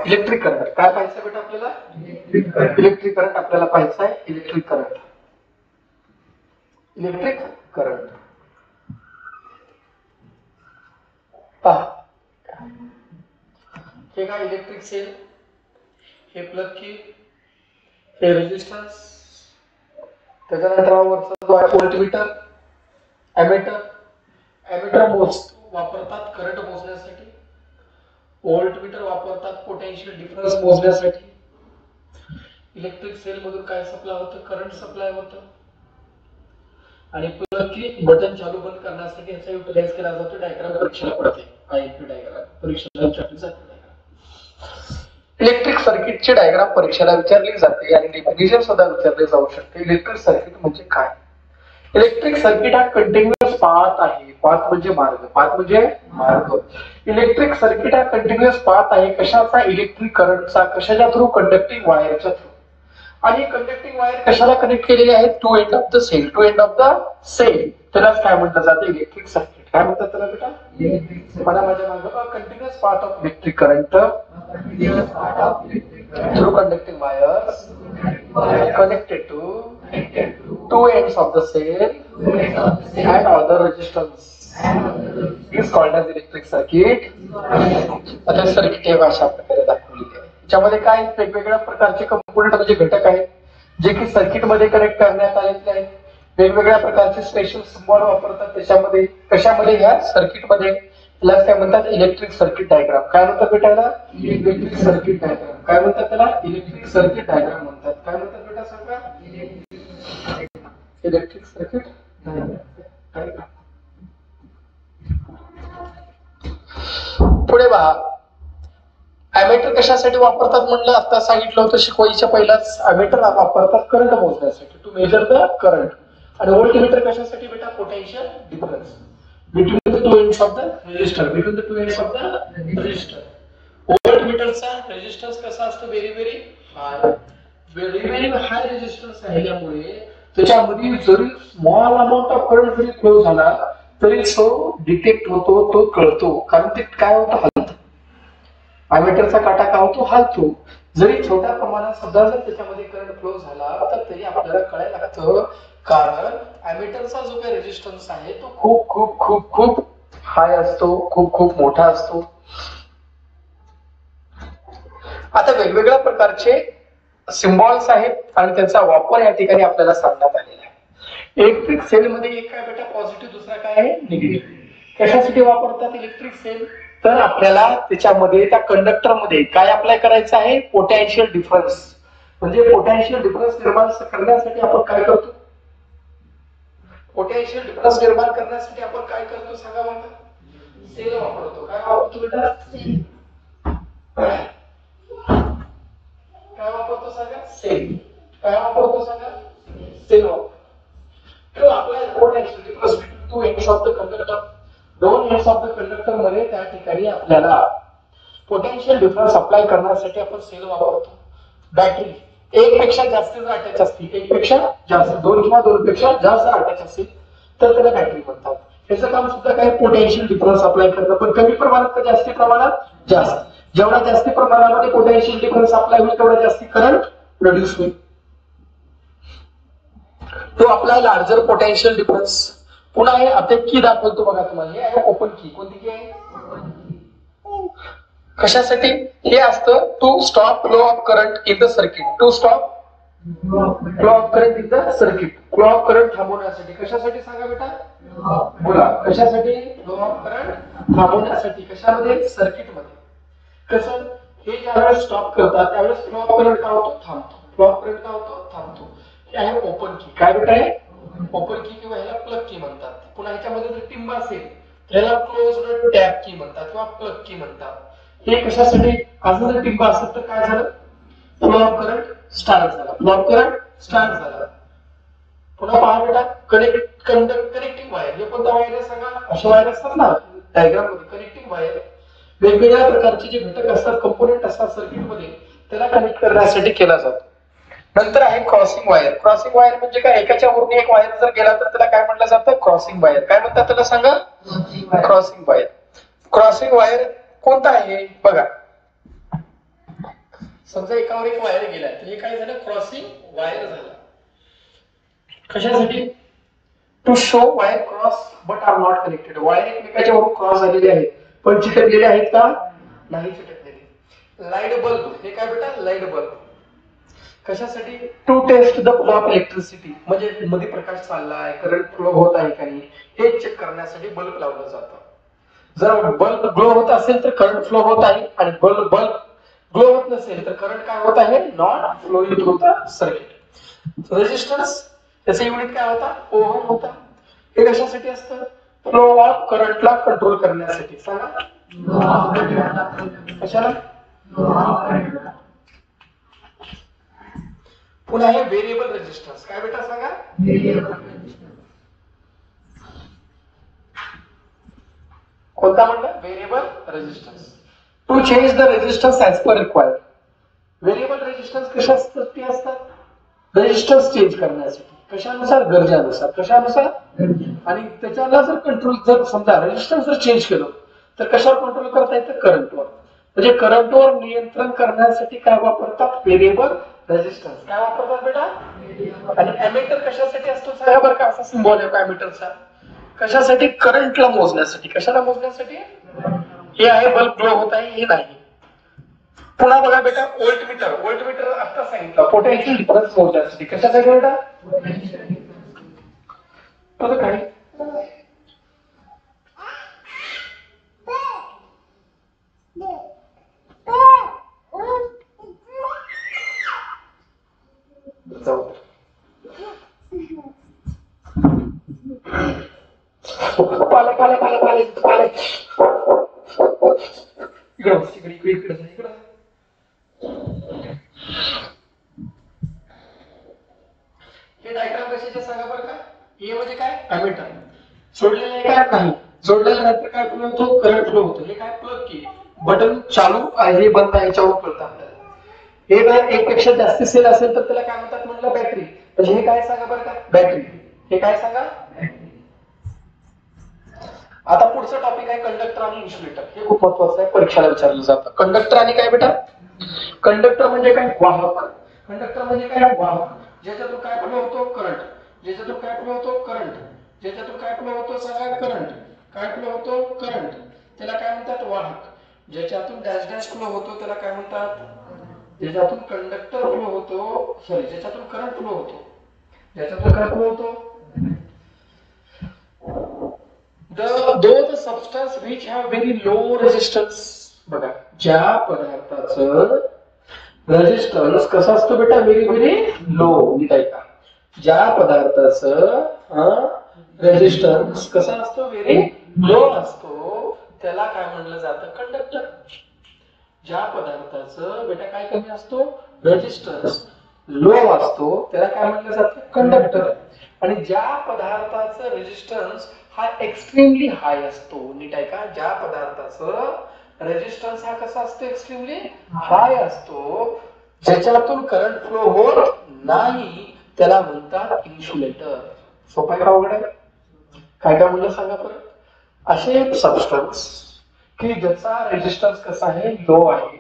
Electric current काय पाहायचं बेटा आपल्याला? इलेक्ट्रिक करंट आपल्याला पाहायचं आहे. इलेक्ट्रिक करंट पहा, हे काय इलेक्ट्रिक सेल, हे प्लग की, हे रेजिस्टन्स, त्याच्यानंतर व्होल्टमीटर, एमीटर वापरतात करंट मोजण्यासाठी, व्होल्टमीटर वापरतात पोटेन्शियल डिफरन्स मोजण्यासाठी. इलेक्ट्रिक सेल मधून काय सप्लाय होतं? करंट सप्लाय होतं. आणि प्लग की बटन चालू बंद करण्यासाठी याचा युटिलाइज केला जातो. डायग्राम परीक्षेला पडते. आयपी डायग्राम परीक्षेला विचारली जाते. इलेक्ट्रिक सर्किटची डायग्राम परीक्षेला विचारली जाते आणि डेफिनेशन सुद्धा विचारले जाऊ शकते. इलेक्ट्रिक सर्किट म्हणजे काय? इलेक्ट्रिक सर्किट हा कंटिन्युअस पाथ आहे. पाथ म्हणजे मार्ग. इलेक्ट्रिक सर्किट हा कंटिन्युअस पाथ आहे. कशाचा? इलेक्ट्रिक करंटचा. कशाच्या थ्रू? कंडक्टिंग वायरच्या थ्रू. आणि कंडक्टिंग वायर कशाला कनेक्ट केलेली आहे? To end of the cell. त्यालाच काय म्हटलं जातं? Electric circuit. काय म्हणतात त्याला बेटा? मला माझ्या मागे continuous path of electric current through conducting wires connected to two ends of the cell and other resistance is called as electric circuit. आता सर्किट हे अशा प्रकारे दाखवलेली आहे. त्याच्यामध्ये काय वेगवेगळ्या प्रकारचे कंपोनेंट म्हणजे घटक आहेत जे की सर्किट मध्ये कनेक्ट करण्यात आलेले आहेत. वेगवेगळ्या प्रकारचे स्पेशल सिम्बॉल वापरतात त्याच्यामध्ये. कशामध्ये? ह्या सर्किट मध्ये. त्याला काय म्हणतात? Electric circuit diagram. काय म्हणतात बेटा याला? Electric circuit diagram. काय म्हणतात त्याला? इलेक्ट्रिक सर्किट डायग्राम म्हणतात. काय म्हणतात बेटा सांगा? Electric circuit diagram. पुढे पहा, अॅमेटर कशासाठी वापरतात म्हणलं? आता सांगितलं होतं शिकवायच्या पहिलाच. अॅमेटर वापरतात करंट मोजण्यासाठी, टू मेजर द करंट. आणि व्होल्टमीटर कशासाठी बेटा? Potential difference between the two ends of the resistor. व्होल्टमीटरचा रेजिस्टन्स कसा असतो? व्हेरी हाय रेजिस्टन्स राहिल्यामुळे त्याच्यामध्ये जरी स्मॉल अमाउंट ऑफ करंट जरी फ्लो झाला तरी तो डिटेक्ट होतो, तो कळतो. कारण ते काय होतं? हलतं. अॅमेटरचा काटा काय होतो? हलतो. जरी छोट्या प्रमाणात सुद्धा जर त्याच्यामध्ये करंट फ्लो झाला तर तरी आपल्याला कळायला लागतं. कारण अॅमेटरचा जो काही रेजिस्टन्स आहे तो खूप खूप खूप खूप हाय असतो, खूप खूप मोठा असतो. आता वेगवेगळ्या प्रकारचे सिम्बॉल्स आहेत आणि त्याचा वापर या ठिकाणी आपल्याला सांगण्यात आलेला आहे. इलेक्ट्रिक सेल मध्ये एक काय बेटा? पॉझिटिव्ह, दुसरा काय आहे? निगेटिव्ह. कशासाठी वापरतात इलेक्ट्रिक सेल? तर आपल्याला त्याच्यामध्ये त्या कंडक्टर मध्ये काय अप्लाय करायचं आहे? Potential difference. म्हणजे पोटेन्शियल डिफरन्स निर्माण करण्यासाठी आपण काय करतो? पोटेन्शियल डिफरन्स निर्माण करण्यासाठी आपण काय करतो सांगा बघा? सेल वापरतो. काय वापरतो बेटा? काय वापरतो सांगा? सेल. काय वापरतो सांगा? सेल वापरतो. तो आपला potential difference between two ends of the conductor. दोन एंड्स ऑफ द कंडक्टर मध्ये त्या ठिकाणी आपल्याला पोटेन्शियल डिफरन्स अप्लाय करण्यासाठी आपण सेल वापरतो. बॅटरी एक पेक्षा जास्त जर अटॅच असतील, एक पेक्षा जास्त, दोन किंवा दोन पेक्षा जास्त अटॅच असतील तर त्याला बॅटरी म्हणतात. याचं काम सुद्धा काय? पोटेन्शियल डिफरन्स अप्लाय करणं. पण कमी प्रमाणात का जास्त प्रमाणात? जास्त. जेवढा जास्त प्रमाणामध्ये पोटेन्शियल डिफरन्स अप्लाय होईल तेवढा जास्त करंट प्रोड्यूस होईल. तो आपला लार्जर पोटेन्शियल डिफरन्स. पुन्हा हे आता की दाखवतो बघा तुम्हाला. हे आहे ओपन की. कोणती की आहे? कशासाठी? हे असतं to stop flow of current in the circuit. To stop flow of current in the circuit. Flow of current थांबवण्यासाठी. कशासाठी सांगा बेटा? बोला. कशासाठी? फ्लो ऑफ करंट थांबवण्यासाठी. कशामध्ये? सर्किट मध्ये. कसं? हे ज्यावेळेस स्टॉप करतात त्यावेळेस फ्लो ऑफ करंट काय होतो? थांबतो. फ्लो ऑफ करंट काय होतो? थांबतो. हे आहे ओपन की. काय बेटा आहे? ओपन की किंवा ह्याला प्लग की म्हणतात. पुन्हा ह्याच्यामध्ये जर टिंब असेल त्याला क्लोज्ड टॅप की म्हणतात किंवा प्लग की म्हणतात. हे कशासाठी? असं जर टिंब असेल तर काय झालं? फ्लो ऑफ करंट स्टार्ट झाला. फ्लो ऑफ करंट स्टार्ट झाला. पुन्हा पहा बेटा, कनेक्टिंग वायर. हे कोणता वायर आहे सांगा? अशा वायर असतात ना डायग्राम मध्ये. कनेक्टिंग वायर वेगवेगळ्या प्रकारचे जे घटक असतात, कंपोनेंट असतात सर्किट मध्ये, त्याला कनेक्ट करण्यासाठी केला जातो. नंतर आहे क्रॉसिंग वायर. क्रॉसिंग वायर म्हणजे काय? एकाच्या वरून एक वायर जर गेला तर त्याला काय म्हटलं जातं? Crossing wire. काय म्हणतात त्याला सांगा? Crossing wire. क्रॉसिंग वायर कोणता आहे बघा? समजा एकावर एक वायर गेला तर हे काय झालं, क्रॉसिंग वायर झालं. कशासाठी? To show wire cross but are not connected. Wire एकमेकाच्या वरून क्रॉस झालेले आहेत पण चिटकलेले आहेत का? नाही चिटकलेले. लाईट बल्ब, हे काय बेटा? Light bulb. कशासाठी? To test the flow of electricity, म्हणजे मध्ये प्रकाश चाललाय, करंट फ्लो होत आहे का नाही हे चेक करण्यासाठी बल्ब लावलं जातं. जर बल्ब ग्लो होत असेल तर करंट फ्लो होत आहे, आणि बल्ब ग्लो होत नसेल तर करंट काय होत आहे? Not flowing through the circuit. Resistance, त्याचा युनिट काय होता? ओहम होता. हे कशासाठी असतं? फ्लो ऑफ करंटला कंट्रोल करण्यासाठी. सांगा कशाला? पुन्हा हे व्हेरिएबल रेजिस्टन्स. काय बेटा सांगा? कोणता म्हणलं? Variable resistance. To change the resistance as per required. Variable resistance कशासाठी असतात? रेजिस्टन्स चेंज करण्यासाठी. कशानुसार? गरजेनुसार. कशानुसार? आणि त्याच्याला जर कंट्रोल, जर समजा रेजिस्टन्स जर चेंज केलं तर कशावर कंट्रोल करता येतं? करंटवर. म्हणजे करंटवर नियंत्रण करण्यासाठी काय वापरतात? Variable resistance. काय वापरतात बेटा? आणि एमिटर कशासाठी असतो? सांगा बरं का. असा सिम्बॉल आहे एमिटरचा. कशासाठी? करंटला मोजण्यासाठी. कशाला मोजण्यासाठी? हे आहे बल्ब ग्लो होत आहे, हे नाही. पुन्हा बघा बेटा, व्होल्टमीटर. व्होल्टमीटर आता सांगितलं पोटेन्शियल डिफरन्स मोजण्यासाठी. कशासाठी बेटा? तसं काय? पाले पाले पाले पाले पाले इकडं इकडे इकडे इकडे इकडं. हे डायग्राम कशाचे सांगा बरं का? हे म्हणजे काय? एमिटर. जोडलेलं आहे काय? नाही. जोडल्यानंतर काय फ्लो होतो? करंट फ्लो होतो. हे काय? प्लग की बटन चालू आहे, हे बंद आहे, याच्यावर कळतं आपल्याला. हे जर एक पेक्षा जास्त सेल असेल तर त्याला काय म्हणतात म्हटलं? बॅटरी. म्हणजे हे काय सांगा बरं का? बॅटरी. हे काय सांगा? आता पुढचं टॉपिक आहे कंडक्टर आणि इन्सुलेटर. हे खूप महत्वाचं आहे, परीक्षेला विचारलं जातं. कंडक्टर आणि काय बेटा? कंडक्टर म्हणजे काय? वाहक. कंडक्टर म्हणजे काय? वाहक. ज्याच्यातून काय फ्लो होतो? करंट. ज्याच्यातून काय फ्लो होतो? करंट. ज्याच्यातून काय फ्लो होतो? सांगा. करंट. काय फ्लो होतो? करंट. त्याला काय म्हणतात? वाहक. ज्याच्यातून डॅश डॅश फ्लो होतो त्याला काय म्हणतात? ज्याच्यातून कंडक्टर फ्लो होतो, सॉरी, ज्याच्यातून करंट फ्लो होतो, ज्याच्यातून काय फ्लो होतो? the substance which have very low resistance. बघा, ज्या पदार्थाचं रेजिस्टन्स कसा असतो बेटा? Very very low. नीट ऐका. ज्या पदार्थाचं रेजिस्टन्स कसा असतो? व्हेरी लो असतो, त्याला काय म्हणलं जातं? कंडक्टर. ज्या पदार्थाचं बेटा काय कमी असतो? रेजिस्टन्स लो असतो, त्याला काय म्हटलं जातं? कंडक्टर. आणि ज्या पदार्थाचं रेजिस्टन्स हा एक्स्ट्रीमली हाय असतो, नीट आहे का? ज्या पदार्थाचं रेजिस्टन्स हा कसा असतो? एक्स्ट्रीमली हाय असतो, ज्याच्यातून करंट फ्लो होत नाही, त्याला म्हणतात इन्सुलेटर. सोपं आहे का अवघड आहे? काय काय म्हणलं सांगा परत. असे सबस्टन्स की ज्याचा रेजिस्टन्स कसा आहे? लो आहे,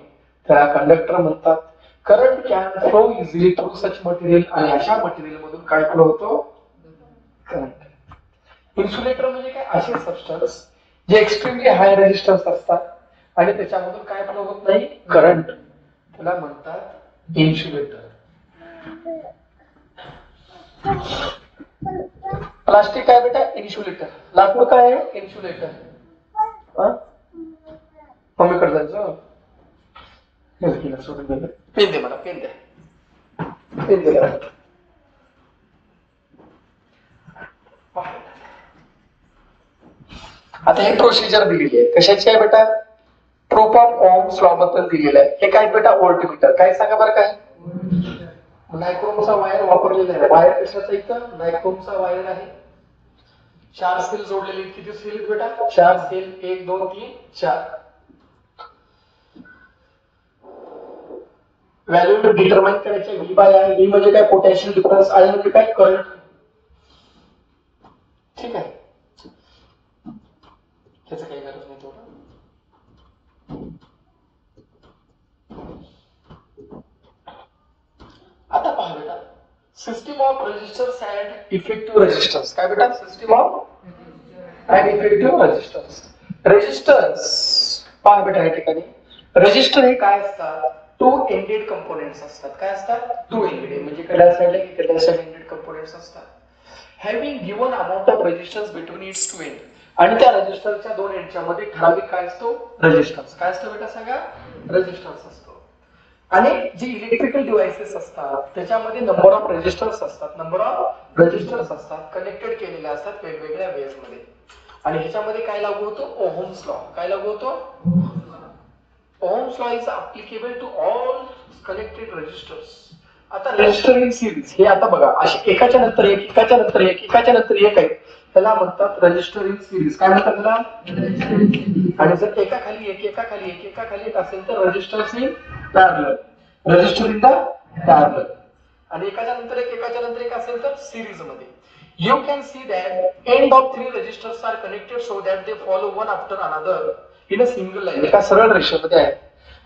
त्याला कंडक्टर म्हणतात. Current can flow easily through such material, आणि अशा मटेरियल मधून काय फ्लो होतो? करंट. इन्सुलेटर म्हणजे काय? असे सबस्टन्स जे एक्स्ट्रीमली हाय रेजिस्टन्स असतात आणि त्याच्यामधून काय फ्लो होत नाही? करंट. त्याला म्हणतात इन्सुलेटर. प्लास्टिक काय बेटा? इन्सुलेटर. लाकूड काय आहे? इन्सुलेटर. मम्मीकडे जायचं. पेन दे मला, पेन द्या, पेन दे. आता हे प्रोसिजर दिलेली आहे. कशाची आहे बेटा? प्रूफ ऑफ ओहम्स लॉ बद्दल दिलेलं आहे. हे काय बेटा? व्होल्टमीटर. काय सांगा बरं काय? नायक्रोमचा वायर वापरलेला आहे. वायर कशाचा? इथं नायक्रोमचा वायर आहे. 4 सेल जोडलेले. किती सेल आहेत बेटा? 4 सेल. 1 2 3 4. व्हॅल्यू डिटरमाइन करायचे. V by I. व्ही म्हणजे काय? Potential difference. आय म्हणजे काय? करंट. ठीक आहे, त्याचं काही गरज नाही थोडं. System of resistors and effective resistors. काय बेटा? System of and effective resistors. Resistors पहा बेटा या ठिकाणी रेजिस्टर हे काय असतात? टू एंडेड कंपोनेंट्स असतात. काय असतात? टू एंडेड म्हणजे कडा साईडला की कडा साईड एंडेड कंपोनेंट्स असतात. Having given amount of resistance between its two end. आणि त्या रेजिस्टरच्या दोन एंडच्या मध्ये ठराविक काय असतो? रेजिस्टन्स. काय असतो बेटा सांगा? रेजिस्टन्स असतो. आणि जे इलेक्ट्रिकल डिव्हाइसेस असतात त्याच्यामध्ये नंबर ऑफ रेजिस्टर्स असतात. नंबर ऑफ रेजिस्टर्स असतात कनेक्टेड केलेले असतात वेगवेगळ्या वेज मध्ये. आणि ह्याच्यामध्ये काय लागू होतो? Ohm's law. काय लागू होतो? Ohm's law is applicable to all connected resistors. आता रेजिस्टर इन सिरीज हे आता बघा असे एकाच्या नंतर एक एकाच्या नंतर एक एकाच्या नंतर एक आहे त्याला म्हणतात रेजिस्टर इन सिरीज. काय म्हणतात त्याला? आणि जर एका खाली एक एका खाली एक एका खाली एक असेल तर resistors in parallel. Resistor in the parallel. आणि एकाच्या नंतर एक एकाच्या नंतर एक असेल तर सिरीज मध्ये. You can see that end of three registers are connected so that they follow one after another in a single line. एका सरळ रेषेमध्ये आहे.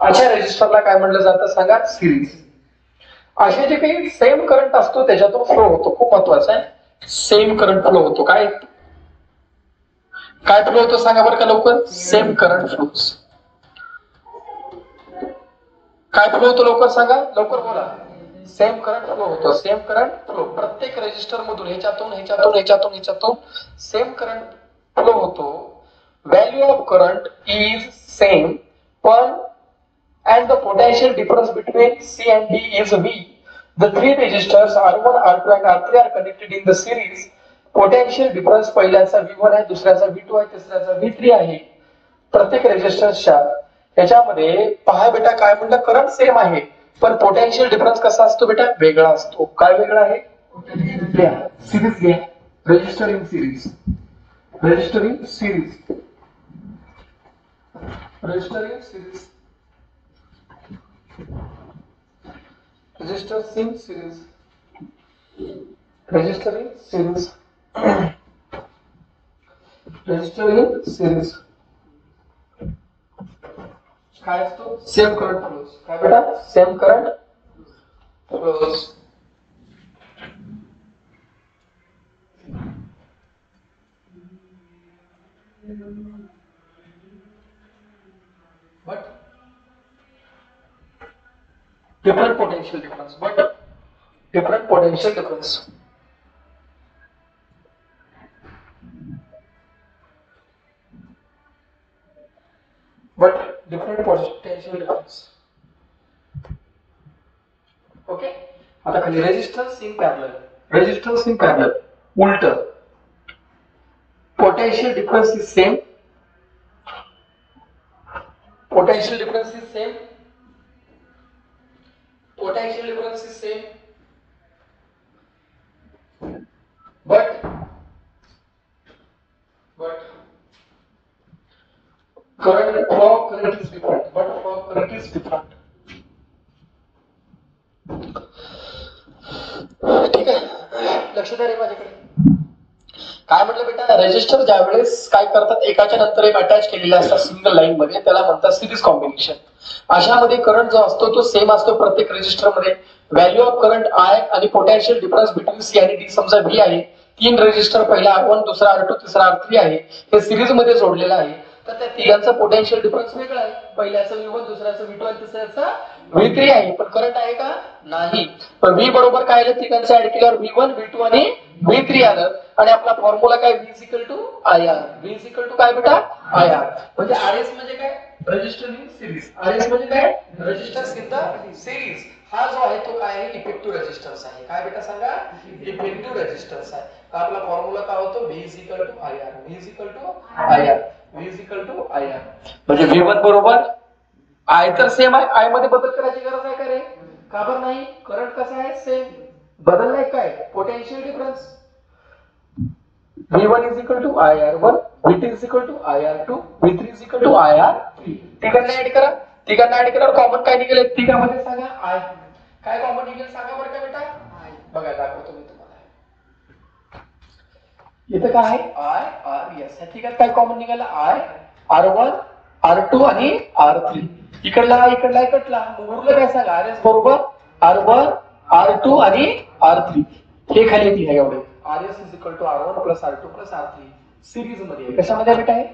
अशा रेजिस्टरला काय म्हटलं जातं सांगा? सिरीज. असे जे काही सेम करंट असतो त्याच्यातून फ्लो होतो. खूप महत्वाचं आहे. सेम करंट फ्लो होतो. काय काय फ्लो होतो सांगा बरं का लवकर? Same current flows. काय फ्लो होतो लवकर सांगा? लवकर बोला. सेम करंट फ्लो होतो. सेम करंट फ्लो प्रत्येक रेजिस्टर मधून ह्याच्यातून ह्याच्यातून ह्याच्यातून ह्याच्यातून सेम करंट फ्लो होतो. Value of current is same पण and the potential difference between C and D is V. The three resistors R1, R2 and R3 are connected in the series. Potential difference पहिल्याचा V1 आहे, दुसऱ्याचा V2 आहे, तिसऱ्याचा V3 आहे. प्रत्येक रेजिस्टर्सच्या याच्यामध्ये पहा बेटा काय म्हणलं? करंट सेम आहे पण पोटेन्शियल डिफरन्स कसा असतो बेटा? वेगळा असतो. काय वेगळा आहे? सिरीज घ्या. Resistor in series. Resistor in series. Resistor in series. Resistors in series. Resistor in series. Resistor in series. काय असतो? Same current flows. काय बेटा? Same current flows. But different potential difference. But different potential difference. But different potential difference. Okay. आता खाली resistance in parallel. Resistance in parallel. उलट. Potential difference is same. Potential difference is same. Potential difference is same. But flow current is different. But flow current is different. ठीक आहे. लक्ष द्या रे माझ्याकडे. काय म्हटलं बेटा? रेजिस्टर ज्यावेळेस काय करतात एकाच्या नंतर एक अटॅच केलेले असतात सिंगल लाईन मध्ये त्याला म्हणतात सिरीज कॉम्बिनेशन. अशामध्ये करंट जो असतो तो सेम असतो प्रत्येक रेजिस्टर मध्ये. व्हॅल्यू ऑफ करंट I आणि पोटेन्शियल डिफरन्स बिटवीन C आणि D समजा V आहे. तीन रेजिस्टर पहिला R1 दुसरा R2 तिसरा R3 आहे. हे सिरीज मध्ये जोडलेलं आहे. तर त्या तिघांचा पोटेन्शियल डिफरन्स वेगळा आहे. पहिल्याचा V1 दुसऱ्याचा V2 आणि तिसऱ्याचा V3 आहे. पण करंट आहे का? नाही. पण V बरोबर काय आलं? तिघांचं ऍड केल्यावर V1 V2 आणि V3 आलं. आणि आपला फॉर्म्युला काय? V is equal to IR. V is equal to काय बेटा? IR. म्हणजे RS म्हणजे काय? Resistor in series. RS म्हणजे काय? Resistors in the series. हा जो आहे तो काय आहे? इफेक्टिव्ह रेजिस्टन्स आहे. काय बेटा सांगा? इफेक्टिव्ह रेजिस्टन्स आहे. आपला फॉर्म्युला काय होतो? V is equal to IR. V is equal to IR. V is equal to IR. म्हणजे V1 बरोबर I तर सेम आहे. I मध्ये बदल करायची गरज आहे का रे? का बरं नाही? करंट कसा आहे? सेम. बदल नाही काय? Potential difference. V1 is equal to IR1, V2 is equal to IR2, V3 is equal to IR3. तिघांना ऍड करा. तिघांना ऍड केल्यावर कॉमन काय निघेल? तिघांमध्ये सांगा I. काय कॉमन निघेल सांगा बरं का बेटा? I. बघा दाखवतो मी तुम्हाला. इथे काय आहे? I, R, S. ह्या तिघात काय कॉमन निघाला? I, R1, R2 आणि R3. इकडला इकडला इकडला. उरलं काय सांगा? RS बरोबर R1, R2 आणि R3 हे खाली लिहा एवढे. RS is equal to R1 plus R2 plus R3 series मध्ये. कशामध्ये बेटा आहे?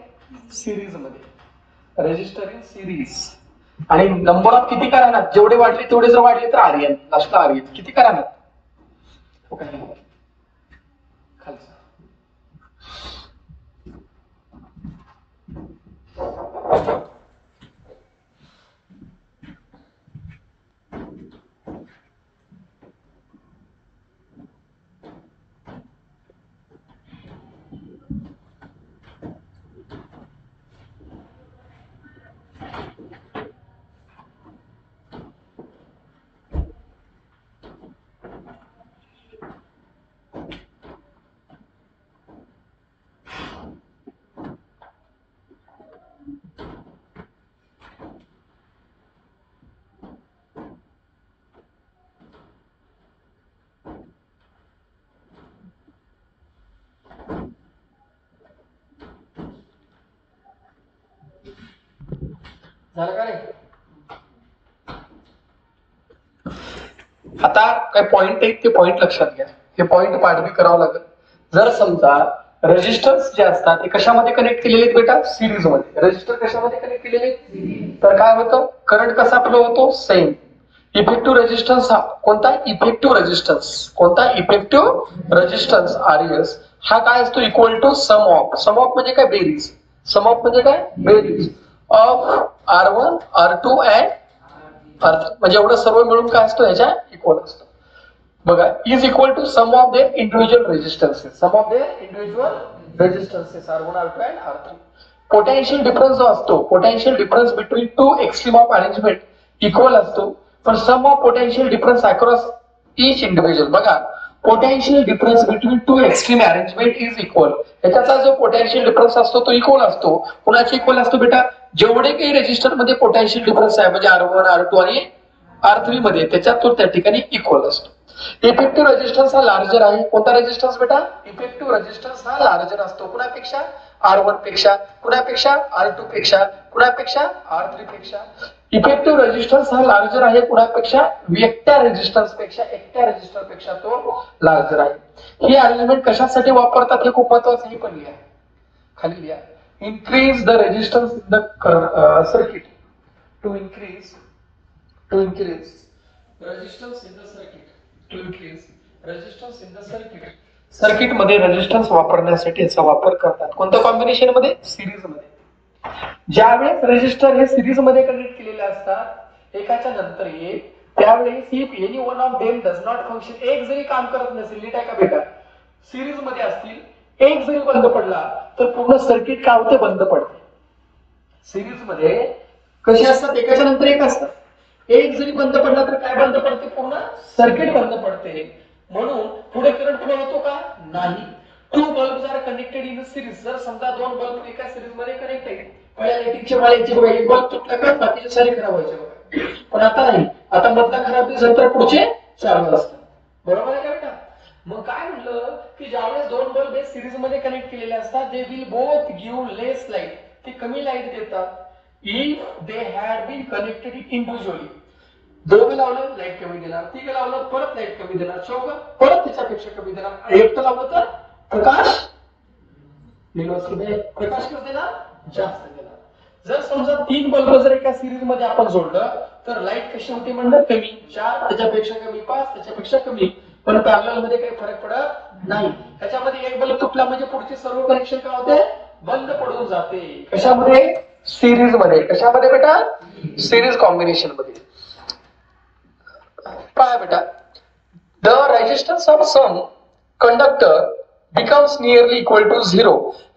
सिरीज मध्ये. Resistor in series. आणि नंबर ऑफ किती करानात? जेवढे वाढले तेवढे जर वाढले तर RN लास्टला RN किती करानात? खालचा झालं का नाही? आता काय पॉइंट आहेत ते पॉइंट लक्षात घ्या. हे पॉइंट पाठवी करावं लागेल. जर समजा रेजिस्टन्स जे असतात ते कशामध्ये कनेक्ट केलेले आहेत बेटा? सिरीज मध्ये. रेजिस्टर कशामध्ये कनेक्ट केलेले आहेत? तर काय होतं? करंट कसा फ्लो होतो? सेम. इफेक्टिव्ह रेजिस्टन्स हा कोणता? Effective resistance. कोणता? इफेक्टिव्ह रेजिस्टन्स RS हा काय असतो? Equal to sum of. Sum of म्हणजे काय? बेरीज. सम ऑफ म्हणजे काय? बेरीज of R1 R2 and R3 म्हणजे एवढं सर्व मिळून काय असतो? ह्याच्या इक्वल असतो. बघा, is equal to sum of their individual resistances. Sum of their individual resistances R1 R2 and R3. Potential difference जो असतो, potential difference between two extreme of arrangement equal असतो. पण sum of potential difference across each individual. बघा, potential difference between two extreme arrangement is equal. याचा जो potential difference असतो तो equal असतो. कुणाची इक्वल असतो बेटा? जेवढे काही रेजिस्टर मध्ये पोटेन्शियल डिफरन्स आहे म्हणजे R1 R2 आणि R3 मध्ये त्याच्यात तो त्या ठिकाणी इक्वल असतो. इफेक्टिव्ह रेजिस्टन्स हा लार्जर आहे. कोणता रेजिस्टन्स बेटा? इफेक्टिव्ह रेजिस्टन्स हा लार्जर असतो. कुणापेक्षा? R1 पेक्षा. कुणापेक्षा? R2 पेक्षा. कुणापेक्षा? R3 पेक्षा. इफेक्टिव्ह रेजिस्टन्स हा लार्जर आहे. कुणापेक्षा? एकट्या रेजिस्टन्स पेक्षा. एकट्या रेजिस्टर पेक्षा तो लार्जर आहे. ही अरेंजमेंट कशासाठी वापरतात हे खूप महत्वाचं. हे पण लिहा, खाली लिहा. Increase the resistance in the circuit. To increase resistance in the circuit. To increase resistance in the circuit. Circuit मध्ये रेजिस्टन्स वापरण्यासाठी याचा वापर करतात. कोणत्या कॉम्बिनेशन मध्ये? सिरीज मध्ये. ज्यावेळेस रेजिस्टर हे सिरीज मध्ये कनेक्ट केलेले असतात एकाच्या नंतर एक, त्यावेळेस if any one of them does not function, एक जरी काम करत नसेल, नीट आहे का बेटा? सिरीज मध्ये असतील, एक जरी बंद पडला तर पूर्ण सर्किट काय होते? बंद पडते. सिरीज मध्ये कशी असतात? एकाच्या नंतर एक असतात. एक जरी बंद पडला तर काय बंद पडते? पूर्ण सर्किट बंद पडते. म्हणून पुढे करंट फ्लो होतो का? नाही. Two bulbs are connected in series. जर समजा दोन बल्ब एका सिरीज मध्ये कनेक्ट आहे, पहिल्या लाईटिंगच्या वाळीचे बघा, एक बल्ब तुटला का बाकीचे सारे खराब व्हायचे बघा. पण आता नाही. आता मधला खराब झाला तर पुढचे चालू असतात. बरोबर आहे का बेटा? मग काय म्हणलं की ज्यावेळेस दोन बल्ब हे सिरीज मध्ये कनेक्ट केलेले असतात, they will both give less light. ते कमी लाईट देतात. If they had been connected individually. दोघं लावलं लाईट कमी देणार, तिघं लावलं परत लाईट कमी देणार, चौघं परत त्याच्यापेक्षा कमी देणार, एकटं लावलं तर प्रकाश प्रकाश कसं देणार? जास्त देणार. जर समजा तीन बल्ब जर एका सिरीज मध्ये आपण जोडलं तर लाईट कशी होती म्हणलं? कमी. 4 त्याच्यापेक्षा कमी, 5 त्याच्यापेक्षा कमी. पण पॅरलल मध्ये काही फरक पडत नाही. त्याच्यामध्ये एक बल्ब तुटला म्हणजे पुढचे सर्व कनेक्शन काय होते? बंद पडून जाते. कशामध्ये? सिरीज मध्ये. कशामध्ये बेटा? सिरीज कॉम्बिनेशन मध्ये. पहा बेटा, the resistance of some conductor becomes nearly equal to 0.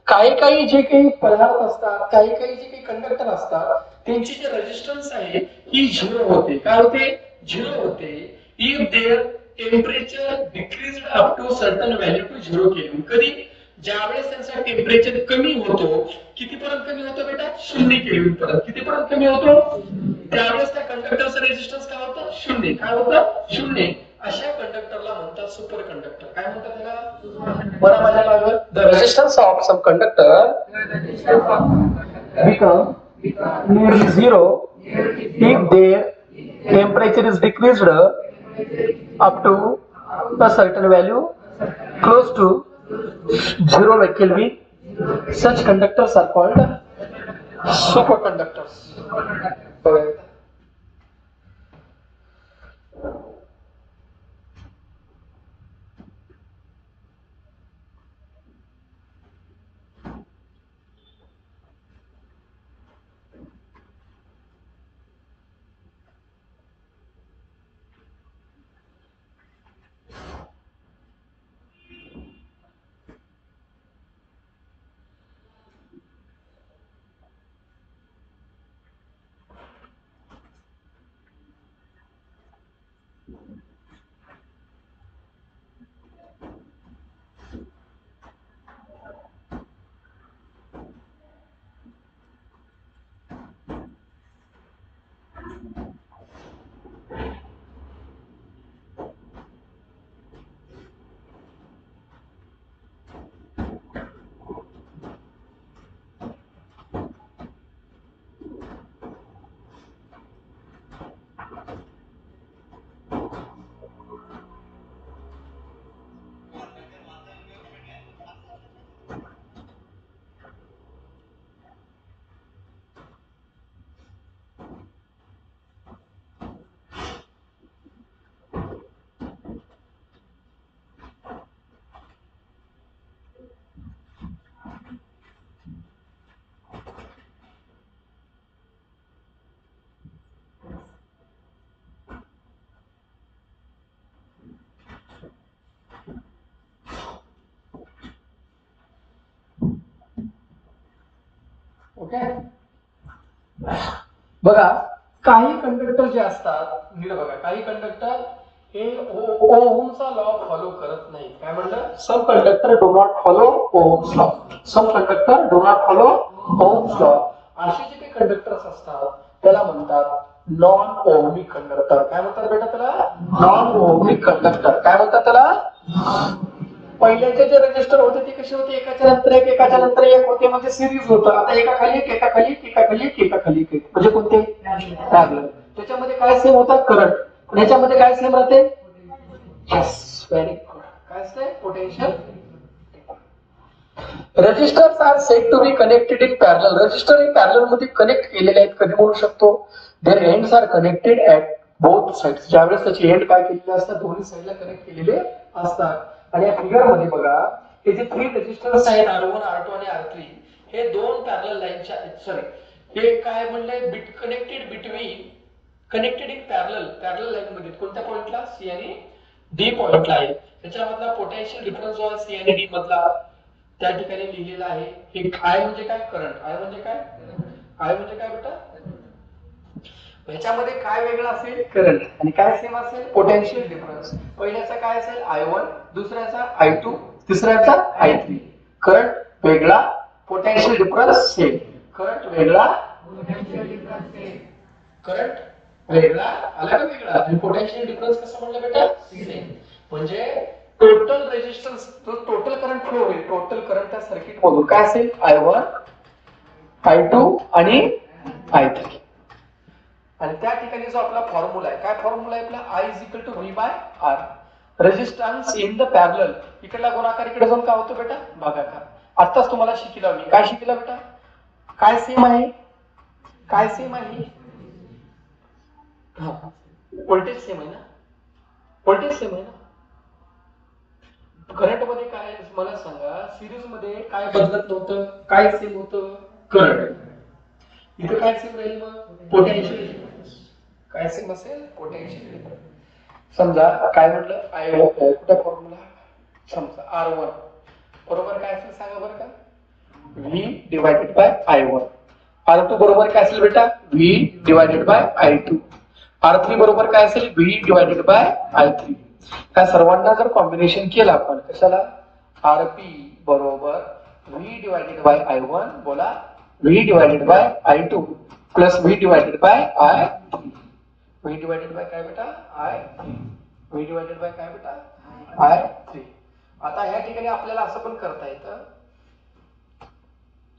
काही काही जे काही पदार्थ असतात, काही काही जे काही कंडक्टर असतात त्यांची जे रेजिस्टन्स आहे ही 0 होते. काय होते? 0 होते. If their temperature decreased up to certain value to 0 kelvin. कधी? ज्यावेळेस त्यांचा टेम्परेचर कमी होतो. कितीपर्यंत कमी होतो बेटा? 0 केल्विन पर्यंत. कितीपर्यंत कमी होतो? त्यावेळेस त्या कंडक्टरचा रेजिस्टन्स काय होतं? 0. काय होतं? 0. अशा कंडक्टरला म्हणतात सुपर कंडक्टर. काय म्हणतात त्याला? बरं माझ्या मागं, the resistance of some conductor become nearly 0 if their temperature is decreased up to a certain value close to 0 Kelvin. Such conductors are called superconductors. Okay. Okay. बघा काही कंडक्टर जे असतात नीट बघा, काही कंडक्टर हे ओहमचा लॉ फॉलो करत नाही. काय म्हणलं? Some conductor do not follow Ohm's law. Some conductor do not follow Ohm's law. असे जे काही कंडक्टर्स असतात त्याला म्हणतात नॉन ओहमिक कंडक्टर. काय म्हणतात बेटा त्याला? Non ohmic conductor. काय म्हणतात त्याला? पहिल्याचे जे रजिस्टर होते ते कसे होते? एकाच्या नंतर एक, एकाच्या नंतर एक होते, म्हणजे सिरीज होतं. आता एकाखाली एक, एकाखाली एक, एकाखाली एक, एकाखाली एक, म्हणजे कोणते? पॅरलल. त्याच्यामध्ये काय सेम होतात? करंट. याच्यामध्ये काय सेम राहते? Yes, very good. काय असते? Potential. Resistors are said to be connected in parallel. Resistor हे पॅरलल मध्ये कनेक्ट केलेले आहेत. कधी म्हणू शकतो? Their ends are connected at both sides. ज्यावेळेस त्याचे एंड काय केलेले असतात? दोन्ही साइडला कनेक्ट केलेले असतात. आणि या फिगर मध्ये बघा हे जे 3 रेजिस्टर्स आहेत R1, R2 आणि R3 हे दोन पॅरलल लाईनच्या सॉरी हे काय म्हणले? Connected between connected in parallel line मध्ये कोणत्या पॉइंटला? C आणि D पॉइंटला आहे. त्याच्यामधला पोटेन्शियल डिफरन्स जो आहे C आणि D मधला त्या ठिकाणी लिहिलेला आहे. हे I म्हणजे काय? करंट. I म्हणजे काय? I म्हणजे काय बेटा? ह्याच्यामध्ये काय वेगळं असेल? करंट. आणि काय सेम असेल? Potential difference. पहिल्याचा काय असेल? I1, दुसऱ्याचा I2, तिसऱ्याचा I3. करंट वेगळा, पोटेन्शियल डिफरन्स सेम. करंट वेगळा, पोटेन्शियल डिफरन्स सेम. करंट वेगळा, आला का वेगळा? आणि पोटेन्शियल डिफरन्स कसं म्हणलं बेटा? सेम. म्हणजे total resistance, total current flow होईल. टोटल करंट त्या सर्किट मधून काय असेल? I1, I2 आणि I3. आणि त्या ठिकाणी जो आपला फॉर्म्युला आहे, काय फॉर्म्युला आहे आपला? I is equal to V/R. Resistance in the parallel. इकडला गुणाकार इकडे जाऊन काय होतो बेटा? भागाकार. आताच तुम्हाला शिकला मी. काय शिकला बेटा? काय सेम आहे? काय सेम आहे? व्होल्टेज सेम आहे ना? व्होल्टेज सेम आहे ना? करंट मध्ये काय मला सांगा? सिरीज मध्ये काय बदलत नव्हतं? काय सेम होतं? करंट. इथे काय सेम राहील मग? Potential difference. काय सेम असेल? Potential difference. समजा काय म्हटलं? कुठे फॉर्म्युला? समजा R1 बरोबर काय असेल सांगा बरं का? V divided by I1. R2 बरोबर काय असेल बेटा? V divided by I2. R3 बरोबर काय असेल? V divided by I3. त्या सर्वांना जर कॉम्बिनेशन केलं आपण कशाला? RP बरोबर V डिवायडेड बाय I1 बोला V divided by I2 plus V divided by I3. V divided by काय बेटा? I3. V डिवायडेड बाय काय बेटा? I3. आता ह्या ठिकाणी आपल्याला असं पण करता येतं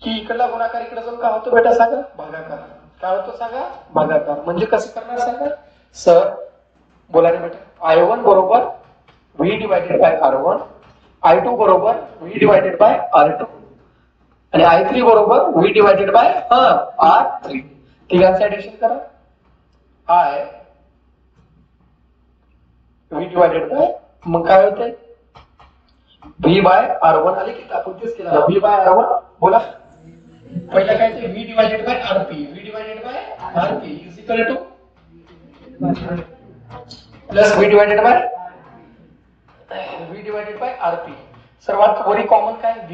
की इकडला गुणाकार इकडे जाऊन काय होतो बेटा सांगा? भागाकार. काय होतो सांगा? भागाकार. म्हणजे कसं करणार सांगा? सर बोला रे बेटा I1 बरोबर V divided by R1, I2 बरोबर V डिवायडेड बाय R2 आणि I3 बरोबर V डिवायडेड बाय R3. तिघांचे ऍडिशन करा. I V डिवायडेड बाय मग काय होतंय V बाय R1 आले की आपण तेच केलं V बाय R1 बोला. पहिला काय ते V divided by RP, V divided by RP is equal two plus V divided by RP. सर्वात वरी कॉमन काय V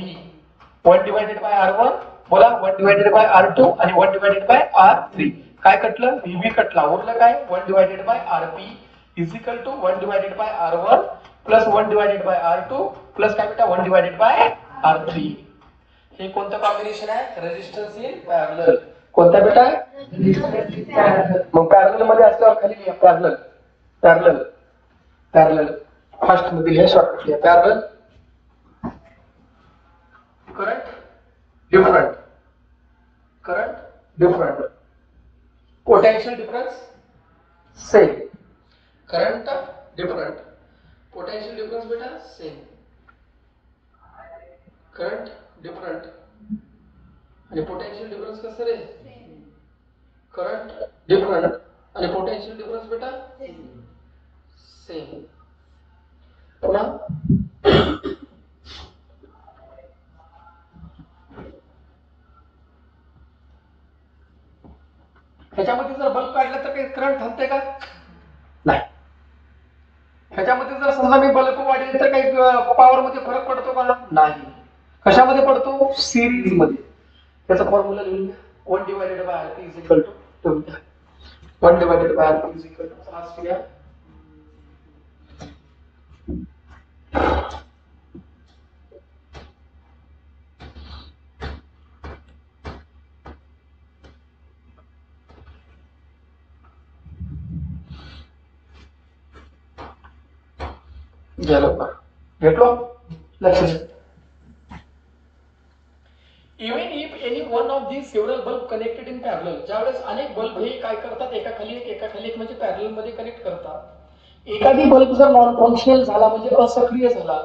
1 डिवायडेड बाय R1 बोला 1 डिवायडेड बाय R2 आणि 1 डिवायडेड बाय R3. काय कटलं VB कटला. उरलं काय 1 divided by RP is equal to 1 divided by R1 plus 1 divided by R2 plus काय बेटा 1 डिवायडेड बाय R3. हे कोणतं कॉम्बिनेशन आहे रेजिस्टन्स इन पॅरलल. कोणता बेटा मग पॅरलल मध्ये असल्यावर खाली लिहा पॅरलल पॅरलल पॅरलल फर्स्ट मध्ये हे शॉर्टकट लिहा parallel current different potential difference same. Current different potential difference बेटा सेम. करंट डिफरंट आणि पोटेंशियल डिफरन्स कसं रे करंट डिफरंट आणि पोटेंशियल डिफरन्स बेटा सेम. पुन्हा ह्याच्यामध्ये जर बल्ब काढला तर काही करंट थांबते का नाही. ह्याच्यामध्ये जर समजा मी बल्ब वाढले तर काही पॉवर मध्ये फरक पडतो का नाही. कशामध्ये पडतो सिरीज मध्ये. त्याचा फॉर्म्युला लिहून घ्या 1 divided by RP is equal to 1 divided by RP is equal to last घ्या घेतलो लक्ष द्या. Even if any one of these several bulb connected in parallel, ज्यावेळेस अनेक बल्ब हे काय करतात एका खाली एक म्हणजे पॅरलल मध्ये कनेक्ट करतात. एखादी बल्ब जर नॉन फंक्शनल झाला म्हणजे असक्रिय झाला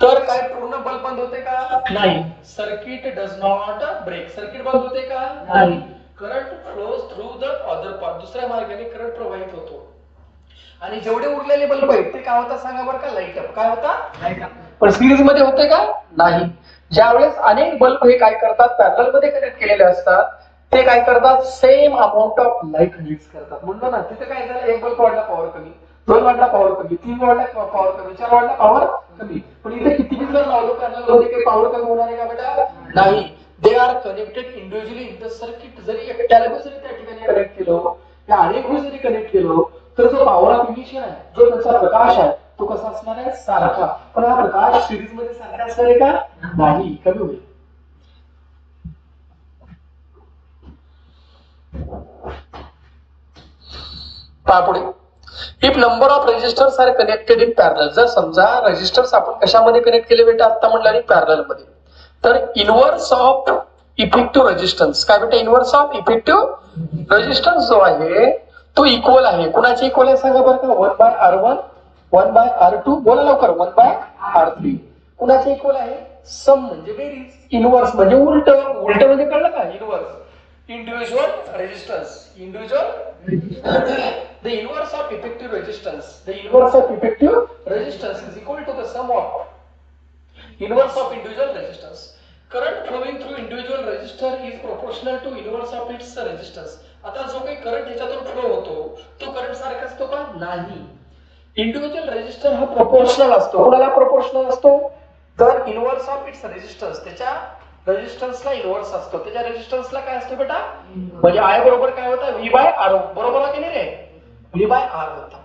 तर काय पूर्ण बल्ब बंद होते का नाही. Circuit does not break. Circuit बंद होते का नाही. Current flows through the other part. दुसऱ्या मार्गाने करंट प्रवाहित होतो आणि जेवढे उरलेले बल्ब आहेत ते काय होतात सांगा बरं का लाईट अप. काय होता लाईट अप. पण सिरीज मध्ये होते का नाही. ज्यावेळेस अनेक बल्ब हे काय करतात पॅरलल मध्ये कनेक्ट केलेले असतात ते काय करतात same amount of light release करतात. म्हणतो ना तिथे काय झालं एक बल्ब वाढला पॉवर कमी, 2 वाढला पॉवर कमी, 3 वाढला पॉवर कमी, 4 वाढला पॉवर कमी. पण इथे किती बी जर लावलो पॅरलल मध्ये काही पॉवर कमी होणार आहे का बेटा नाही. दे are connected individually in the circuit. जरी एकट्याला जरी त्या ठिकाणी कनेक्ट केलं या अनेक जरी कनेक्ट केलं तर जो पॉवर ऑफ इमिशन आहे जो त्याचा प्रकाश आहे तो कसा असणार आहे सारखा. पण हा प्रकाश सिरीज मध्ये सारखा असणार आहे का नाही कमी होईल. पुढे if number of resistors are connected in parallel. जर समजा रेजिस्टर्स आपण कशामध्ये कनेक्ट केले बेटा आता म्हणलं पॅरलल मध्ये तर इनव्हर्स ऑफ इफेक्टिव्ह रेजिस्टन्स काय बेटा इनव्हर्स ऑफ इफेक्टिव्ह रेजिस्टन्स जो आहे तो इक्वल आहे. कुणाचे इक्वल आहे सांगा बरं का 1 बाय R1 1 बाय R2 बोला लवकर 1 बाय R3. कुणाचे इक्वल आहे सम म्हणजे बेरीज. इनव्हर्स म्हणजे उलट म्हणजे कळलं का inverse individual resistance. the inverse of effective resistance is equal to the sum of inverse of individual resistance. Current flowing through individual resistor is proportional to inverse of its resistance. आता जो काही current ह्याच्यातून flow होतो तो current सारखा असतो का नाही. इंडिव्हिज्युअल रेजिस्टर हा प्रोपोर्शनल असतो. कोणाला प्रोपोर्शनल असतो तर इनव्हर्स ऑफ इट्स रेजिस्टन्स. त्याच्या रेजिस्टन्सला इनव्हर्स असतो. त्याच्या रेजिस्टन्सला काय असतो बेटा म्हणजे I बरोबर काय होता V बाय R. बरोबर आहे की नाही रे V बाय R होता.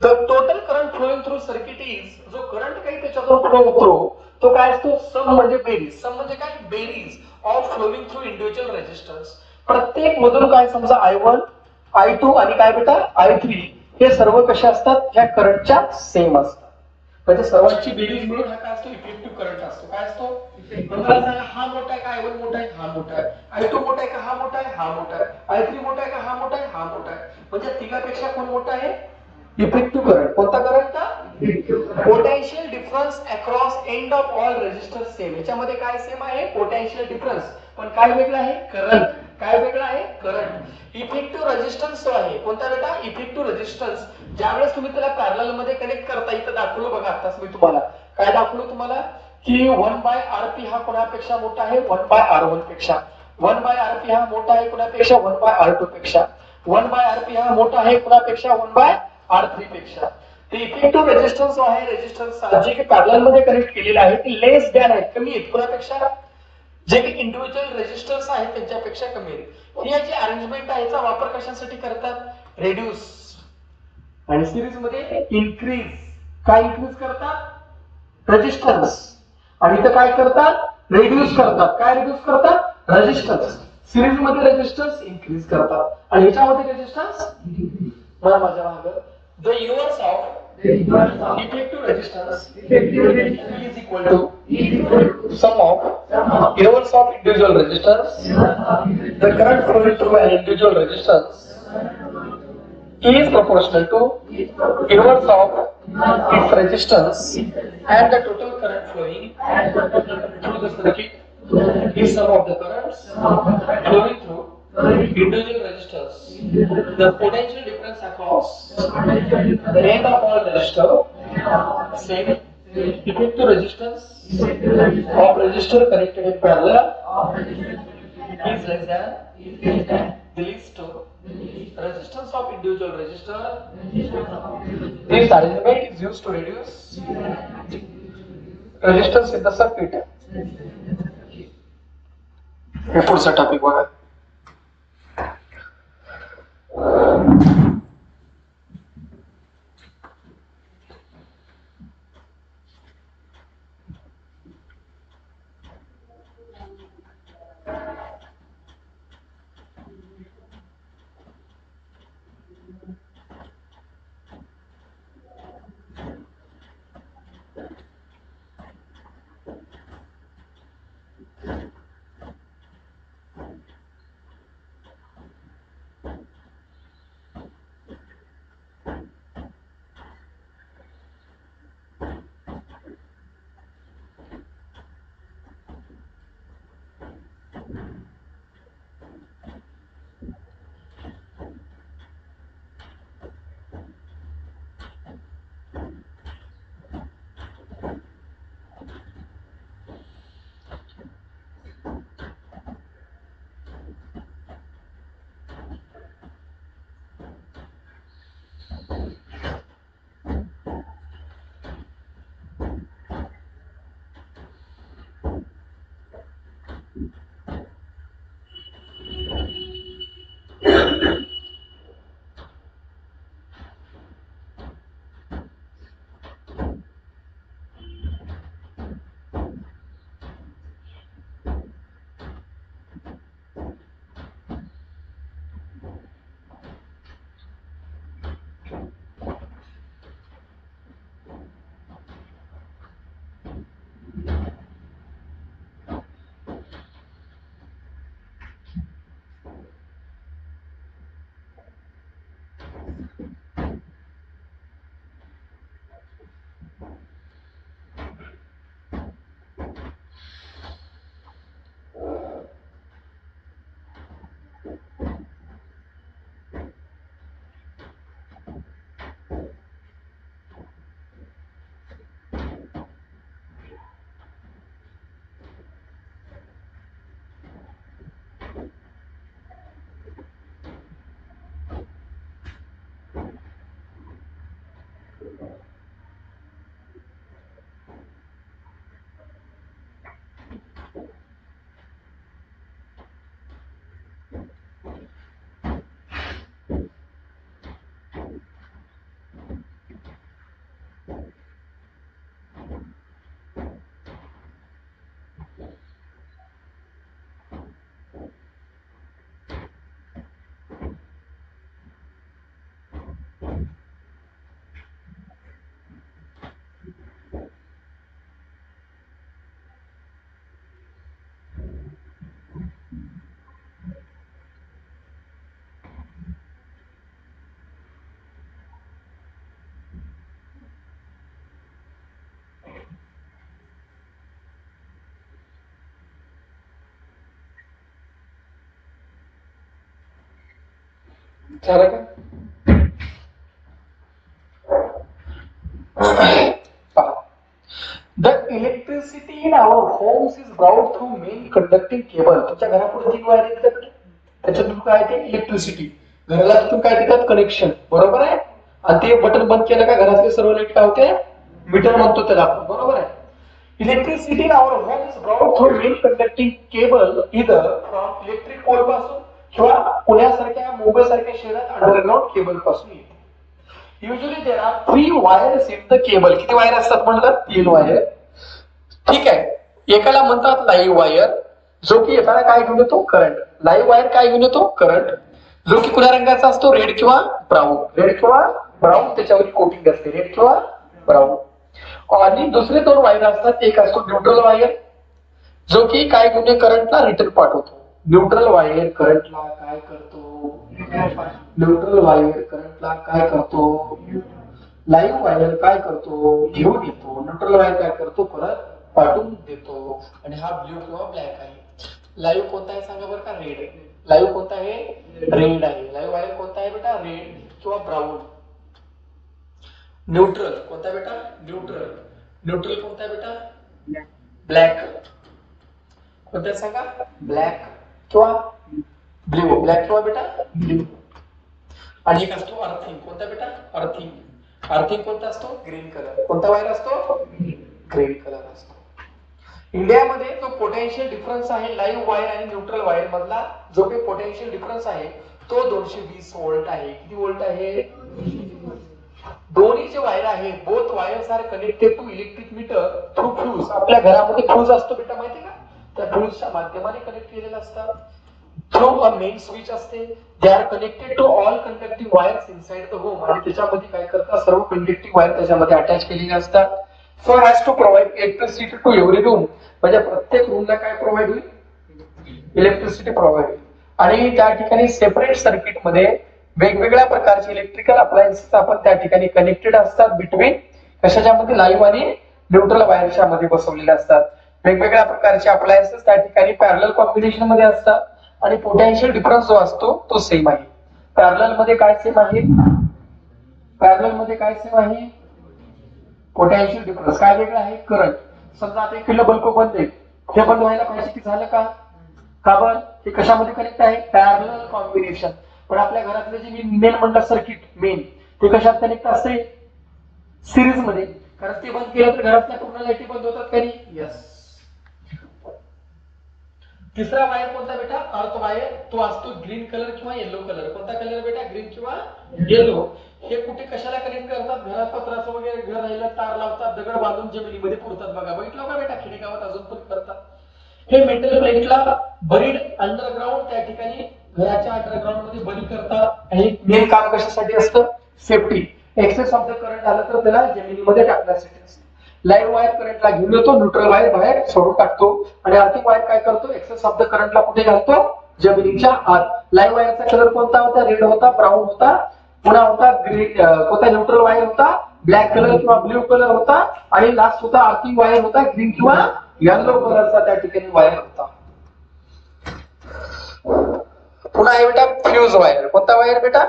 तर total current flowing through circuit is जो करंट काही त्याच्यातून फ्लो होतो तो काय असतो सम म्हणजे बेरीज. सम म्हणजे काय बेरीज of flowing through individual resistance. प्रत्येक मधून काय समजा I1 I2 आणि काय बेटा I3 हे सर्व कसे असतात ह्या करंटच्या सेम असतात. म्हणजे सर्वांची बेरीज मिळून हा काय असतो इफेक्टिव्ह करंट असतो. काय असतो मला सांगा हा मोठा आहे का I1 मोठा आहे हा मोठा आहे. I2 मोठा आहे का हा मोठा आहे हा मोठा आहे. I3 मोठा आहे का हा मोठा आहे हा मोठा आहे. म्हणजे तिघापेक्षा कोण मोठा आहे इफेक्टिव्ह करंट. कोणता current? Potential difference across end of all resistor same. याच्यामध्ये काय सेम आहे? Potential difference. पण काय वेगळं आहे? करंट. काय वेगळं आहे? करंट. इफेक्टिव्ह रेजिस्टन्स जो आहे कोणता बेटा? Effective resistance. ज्यावेळेस तुम्ही त्याला पॅरलल मध्ये कनेक्ट करता, इथं दाखवलं बघा आताच मी तुम्हाला. काय दाखवलं तुम्हाला? की 1/RP हा कोणापेक्षा मोठा आहे? 1/R1 पेक्षा. 1/RP हा मोठा आहे कोणापेक्षा? 1/R2 पेक्षा. 1/RP हा मोठा आहे कोणापेक्षा? 1/R3 पेक्षा. ते इफेक्टिव्ह रेजिस्टन्स जो आहे, रेजिस्टन्स जे की पॅरलल मध्ये कनेक्ट केलेले आहे ते लेस दॅन आहेत, कमी आहेत कोणापेक्षा? जे काही इंडिव्हिज्युअल रेजिस्टर्स आहेत त्यांच्यापेक्षा कमी आहेत. ही जी अरेंजमेंट आहे याचा वापर कशासाठी करतात? रेड्यूस आणि सिरीज मध्ये इन्क्रीज. काय इन्क्रीज करतात? रेजिस्टन्स. आणि इथं काय करतात? रेड्यूस करतात. काय रेड्यूस करतात? रेजिस्टन्स. सिरीज मध्ये रेजिस्टन्स इन्क्रीज करतात आणि ह्याच्यामध्ये रेजिस्टन्स मला माझ्या मागं the inverse of effective resistance is equal to sum of inverse of individual resistance. The current flowing through an individual resistance is proportional to inverse of its resistance, and the total current flowing through the circuit is sum of the currents flowing through individual resistors. The potential difference across the end of all resistor, same effective resistance of resistor connected in parallel is less than the least to resistance of individual resistor. This arrangement is used to reduce resistance in the circuit. हे पुढचा topic बघा. झालं का? The electricity in our homes is brought through main conducting cable. तुमच्या घरापुढे 3 wire आहेत का? त्याच्यातून काय ते इलेक्ट्रिसिटी घराला तिथून काय देतात कनेक्शन, बरोबर आहे. आणि ते बटन बंद केलं का घरातले सर्व लाईट काय होते, मीटर म्हणतो त्याला आपण, बरोबर आहे. Electricity in our home is brought through main conducting cable either from electric pole पासून किंवा पुण्यासारख्या मुंबई सारख्या शहरात अंडरग्राउंड केबल पासून येते. Usually there are 3 wires in the cable. किती वायर असतात म्हणतात? 3 वायर. ठीक आहे. एकाला म्हणतात लाईव्ह वायर, जो की एकाला काय घेऊन येतो, करंट. लाईव्ह वायर काय घेऊन येतो, करंट, जो की कुठल्या रंगाचा असतो, रेड किंवा ब्राऊन. रेड किंवा ब्राऊन त्याच्यावर कोटिंग असते, रेड किंवा ब्राऊन. आणि दुसरे 2 वायर असतात. एक असतो न्यूट्रल वायर, जो की काय घेऊन करंटला रिटर्न पाठवतो. न्यूट्रल वायर करंटला काय करतो, न्यूट्रल वायर करंटला काय करतो, लाईव्ह वायर काय करतो, घेऊन येतो. न्यूट्रल वायर काय करतो, परत पाठवून देतो. आणि हा ब्ल्यू किंवा ब्लॅक आहे. लाईव्ह कोणता आहे सांगा बरं का? रेड. लाईव्ह कोणता आहे? रेड आहे. लाईव्ह वायर कोणता आहे बेटा? रेड किंवा ब्राऊन. न्यूट्रल कोणता बेटा? न्यूट्रल. न्यूट्रल कोणता बेटा? ब्लॅक. कोणता सांगा? ब्लॅक किंवा ब्ल्यू. ब्लॅक किंवा बेटा ब्ल्यू. आणि एक असतो अर्थिंग. कोणता बेटा? अर्थिंग. अर्थिंग कोणता असतो? Green colour. कोणता वायर असतो? ग्रीन कलर असतो. इंडियामध्ये जो पोटेन्शियल डिफरन्स आहे लाईव्ह वायर आणि न्यूट्रल वायर मधला, जो काही पोटेन्शियल डिफरन्स आहे तो 220 व्होल्ट आहे. किती व्होल्ट आहे? दोन्ही जे वायर आहे, both wires are connected to electric meter through fuse. आपल्या घरामध्ये फ्यूज असतो बेटा, माहिती का? त्या फ्यूजच्या माध्यमाने कनेक्ट केलेले असतात. थ्रू अ मेन स्विच असते. They are connected to all conducting wires inside the home. आणि त्याच्यामध्ये काय करतात, सर्व कंडक्टिंग वायर त्याच्यामध्ये अटॅच केलेले असतात. So has to provide electricity to every room. म्हणजे प्रत्येक रूमला काय प्रोव्हाइड होईल? इलेक्ट्रिसिटी प्रोव्हाइड होईल. आणि त्या ठिकाणी सेपरेट सर्किट मध्ये वेगवेगळ्या प्रकारचे इलेक्ट्रिकल अप्लायन्सेस आपण त्या ठिकाणी कनेक्टेड असतात बिटवीन कशाच्या मध्ये, लाईव्ह आणि न्यूट्रल वायरच्या मध्ये बसवलेले असतात. वेगवेगळ्या प्रकारचे अप्लायन्सेस त्या ठिकाणी पॅरलल कॉम्बिनेशन मध्ये असतात. आणि पोटेन्शियल डिफरन्स जो असतो तो सेम आहे. पॅरलल मध्ये काय सेम आहे? पॅरलल मध्ये काय सेम आहे? Potential difference. काय वेगळं आहे? करंट. समजा आता इकडलं बल्ब बंद आहे, हे बंद व्हायला पाहिजे की झालं का? का बरं? हे कशामध्ये कनेक्ट आहे? Parallel combination. पण आपल्या घरातले जे मी मेन म्हणलं सर्किट मेन, ते कशात कनेक्ट असते? सिरीज मध्ये. कारण ते बंद केलं तर घरातल्या पूर्ण लाईटी बंद होतात का नाही? यस. तिसरा वायर कोणता बेटा? Earth wire. तो असतो ग्रीन कलर किंवा येलो कलर. कोणता कलर बेटा? ग्रीन किंवा येलो. हे कुठे कशाला कनेक्ट करतात? घरात पत्राचं वगैरे घर राहिलं तार लावतात, दगड बांधून जमिनीमध्ये पुरतात. बघा, बघितलं का बेटा? खेडेगावात अजून पण करतात. हे मेटल प्लेटला बरीड अंडरग्राउंड त्या ठिकाणी घराच्या अंडरग्राउंड मध्ये बरी करतात. आणि मेन काम कशासाठी असतं? Safety. Excess of the current आलं तर त्याला जमिनीमध्ये टाकण्यासाठी असतं. लाईव्ह वायर करंटला घेऊन येतो, न्यूट्रल वायर बाहेर सोडून टाकतो. आणि अर्थिंग वायर काय करतो? एक्सेस ऑफ द करंटला कुठे घालतो? जमिनीच्या आत. लाईव्ह वायरचा कलर कोणता होता? रेड होता, ब्राऊन होता, पुन्हा होता ग्रीन, कोणता न्यूट्रल वायर होता? ब्लॅक कलर किंवा ब्ल्यू कलर होता. आणि लास्ट होता अर्थिंग वायर होता, ग्रीन किंवा येलो कलरचा त्या ठिकाणी वायर होता. पुन्हा आहे बेटा फ्यूज वायर. कोणता वायर बेटा?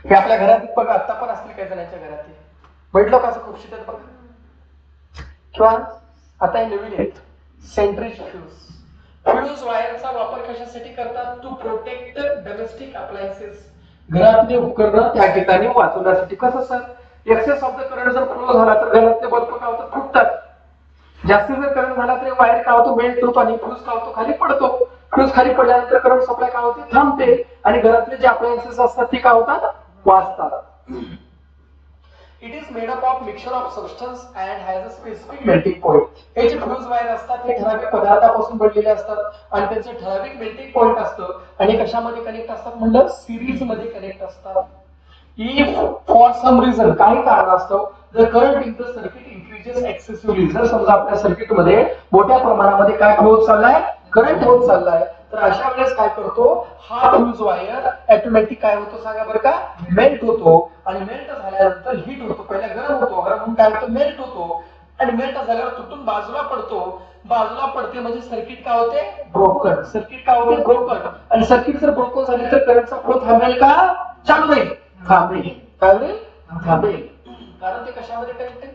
हे आपल्या घरात बघा, आता पण असतील काही जणांच्या घरात. बैठलो का असं खुर्शीत बघा, किंवा आता हे नवीन आहेत सेंट्रिज फ्यूज. फ्यूज वायरचा वापर कशासाठी करतात? To protect domestic appliances. घरातले उपकरण त्या ठिकाणी वाचवण्यासाठी. कसं sir? Excess of the current जर फ्लो झाला तर घरातले बल्ब काय होतात? फुटतात. जास्ती जर करंट झाला तर वायर काय होतो? मेल्ट होतो आणि फ्यूज काय होतो? खाली पडतो. फ्यूज खाली पडल्यानंतर करंट सप्लाय काय होते? थांबते. आणि घरातले जे अप्लायन्सेस असतात ते काय होतात? वाचतात. It is made up of mixture of substance and has a specific melting point. हे जे फ्यूज वायर असतात हे ठराविक पदार्थापासून बनलेले असतात आणि त्यांचे ठराविक मेल्टिंग पॉइंट असतं. आणि कशामध्ये कनेक्ट असतात म्हणलं? सिरीज मध्ये कनेक्ट असतात. If for some reason काही कारणास्तव the current in the circuit increases excessively, जर समजा आपल्या सर्किट मध्ये मोठ्या प्रमाणामध्ये काय फ्लो चाललाय? करंट होत चाललाय, तर अशा वेळेस काय करतो? हा फ्यूज वायर ऑटोमॅटिक काय होतो सांगा बरं का? मेल्ट होतो. आणि मेल्ट झाल्यानंतर हीट होतो. पहिला गरम होतो, गरम होऊन काय होतो? मेल्ट होतो. आणि मेल्ट झाल्यावर तुटून बाजूला पडतो. बाजूला पडते म्हणजे सर्किट काय होते ब्रोकन. सर्किट काय होते ब्रोकन. आणि सर्किट जर ब्रोकन झाली तर करंटचा फ्लो थांबेल का चालू राहील? थांबेल. काय होईल? थांबेल. कारण ते कशामध्ये कनेक्टेड?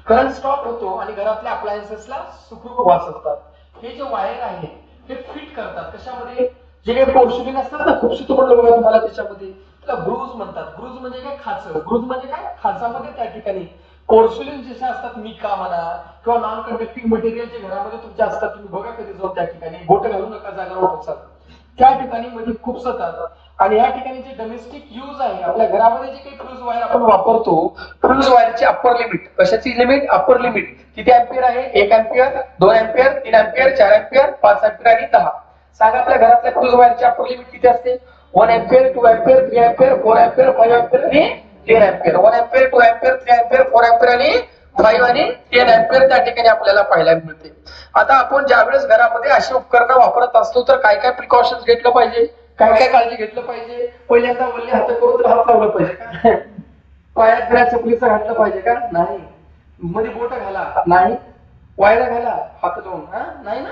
करंट स्टॉप होतो आणि घरातल्या अप्लायन्सेसला सुखरूप वास असतात. हे जे वायर आहे हे फिट करतात कशामध्ये? जे काही पोर्सिलिन असतात ना, खूप म्हणलं बघा तुम्हाला त्याच्यामध्ये, त्याला ग्रूज म्हणतात. ग्रूज म्हणजे काय? खाच. ग्रूज म्हणजे काय? खाचामध्ये त्या ठिकाणी पोर्सिलिन जसे असतात, मिका म्हणा किंवा नॉन कंडक्टिंग मटेरियल जे घरामध्ये तुमच्या असतात, तुम्ही बघा कधी जाऊन त्या ठिकाणी बोट घालू नका जागेवर ठोकतात, त्या ठिकाणी मध्ये खूप सतात. आणि या ठिकाणी जे डोमेस्टिक यूज आहे, आपल्या घरामध्ये जे काही फ्यूज वायर आपण वापरतो, फ्यूज वायरची अप्पर लिमिट, कशाची लिमिट? अप्पर लिमिट किती अँपियर आहे? 1 ampere, 2 ampere, 3 ampere, 4 ampere, 5 ampere आणि 10. सांगा आपल्या घरातल्या फ्यूज वायरची अप्पर लिमिट किती असते? 1 ampere, 2 ampere, 3 ampere, 4 ampere, 5 ampere आणि 10 ampere. 1 ampere, 2 ampere, 3 ampere, 4 ampere आणि 5 आणि 10 अँपियर त्या ठिकाणी आपल्याला पाहायला मिळते. आता आपण ज्यावेळेस घरामध्ये अशी उपकरणं वापरत असतो तर काय काय प्रिकॉशन्स घेतलं पाहिजे, काय काय काळजी घेतलं पाहिजे? पहिल्यांदा वल्ले हात करून तर हात लावला पाहिजे का? पायात बिया चपलीचं घातलं पाहिजे का? नाही. मध्ये बोट घाला? नाही. वायरा घाला हात लावून? नाही ना.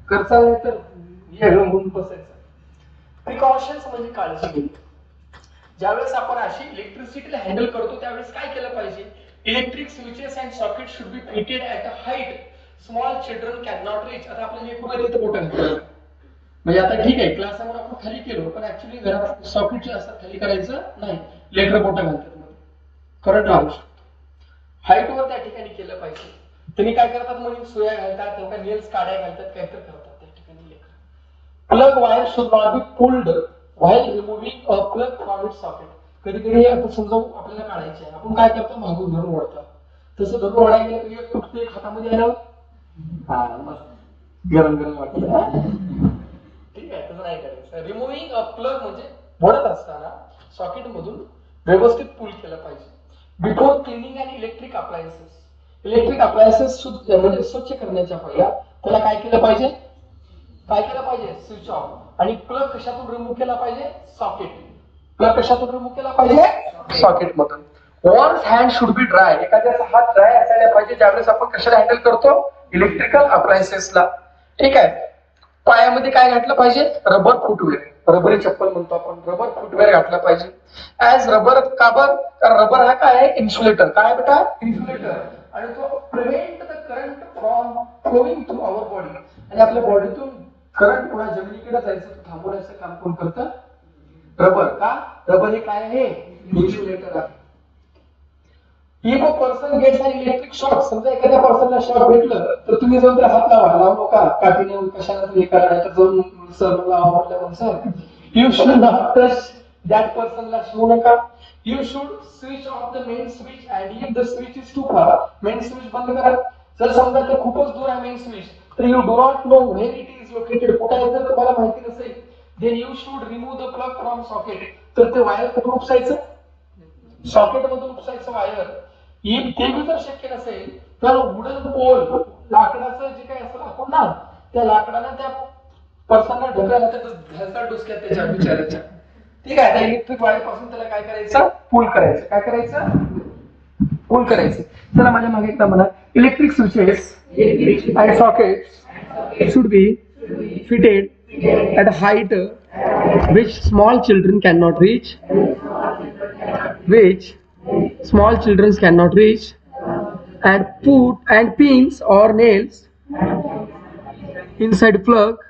करचाल नाही तर वेगळं होऊन बसायचं. प्रिकॉशन्स म्हणजे काळजी घेणे. ज्यावेळेस आपण अशी इलेक्ट्रिसिटीला हँडल करतो त्यावेळेस काय केलं पाहिजे? Electric switches and socket should be fitted at a height small children can not reach. आता आपल्याला हे कुठे इथं बोट घातलं म्हणजे आता ठीक आहे, क्लास समोर आपण खाली केलो, पण ऍक्च्युली घरात सॉकेट जे असतात खाली करायचं नाही, लेकर बोटा घालतात मध्ये, करंट लागू शकतो. हाईटवर त्या ठिकाणी केलं पाहिजे. तुम्ही काय करतात म्हणजे सुया घालतात किंवा नेल्स काड्या घालतात, काहीतरी करतात त्या ठिकाणी लेकर. Plug wire should not be pulled while removing a plug from its socket. कधी कधी आता समजा आपल्याला काढायचे आहे, आपण काय करतो मागून धरून ओढतो, तसं धरून ओढायला गेलं की तुटते हातामध्ये आल्यावर गरम गरम वाटतं. ठीक आहे, तसं नाही करायचं. रिमूव्हिंग अ प्लग म्हणजे ओढत असताना सॉकेट मधून व्यवस्थित पुल केलं पाहिजे. Before cleaning and electric appliances. Electric appliances म्हणजे स्वच्छ करण्याच्या पहिला त्याला काय केलं पाहिजे? काय केलं पाहिजे? Switch off. आणि प्लग कशातून रिमूव्ह केला पाहिजे? सॉकेट. प्लग कशातून रिमूव्ह केला पाहिजे? सॉकेट मधून. Once hand should be dry. एखाद्याचा हात ड्राय असायला पाहिजे ज्यावेळेस आपण कशाला हँडल करतो? इलेक्ट्रिकल अप्लायन्सेसला. ठीक आहे. पायामध्ये काय घातलं पाहिजे? Rubber footwear. रबरी चप्पल म्हणतो आपण, रबर फुटवेअर घातलं पाहिजे. ऍज रबर का बर? कारण रबर हा काय आहे? इन्सुलेटर. काय बेटा? इन्सुलेटर. आणि तो prevent the current from flowing through our body. आणि आपल्या बॉडीतून करंट पुन्हा जमिनीकडे जायचं थांबवण्याचं काम कोण करतं? रबर. का? रबर हे काय आहे? इन्सुलेटर आहे. If a person gets an electric shock, समजा एखाद्या पर्सनला शॉक भेटलं तर तुम्ही जाऊन त्याला हात लावू नका, काठीने कशाला तुम्ही करा, तर जाऊन सर लावा म्हटलं sir. You should not touch that पर्सनला, शिवू नका. You should switch off the main switch and if the switch is too far, main switch बंद करा. जर समजा ते खूपच दूर आहे मेन स्विच, तर you do not know where it is located, कुठे आहे जर तुम्हाला माहिती नसेल, then you should remove the plug from socket. तर ते वायर कुठून उपसायचं? सॉकेट मधून उपसायचं वायर. ते जर शक्य नसेल तर वुडन पोल, लाकडाचं जे काही असतं आपण ना, त्या लाकडानं त्या पर्सनला ढकलायला तर डोसक्यात त्याच्या विचारायच्या. ठीक आहे. त्या इलेक्ट्रिक वायर पासून त्याला काय करायचं? पुल करायचं. काय करायचं? पुल करायचं. चला माझ्या मागे एकदा म्हणा, electric switches and sockets should be fitted at height which small children cannot reach, which small children cannot reach, and pins or nails inside plug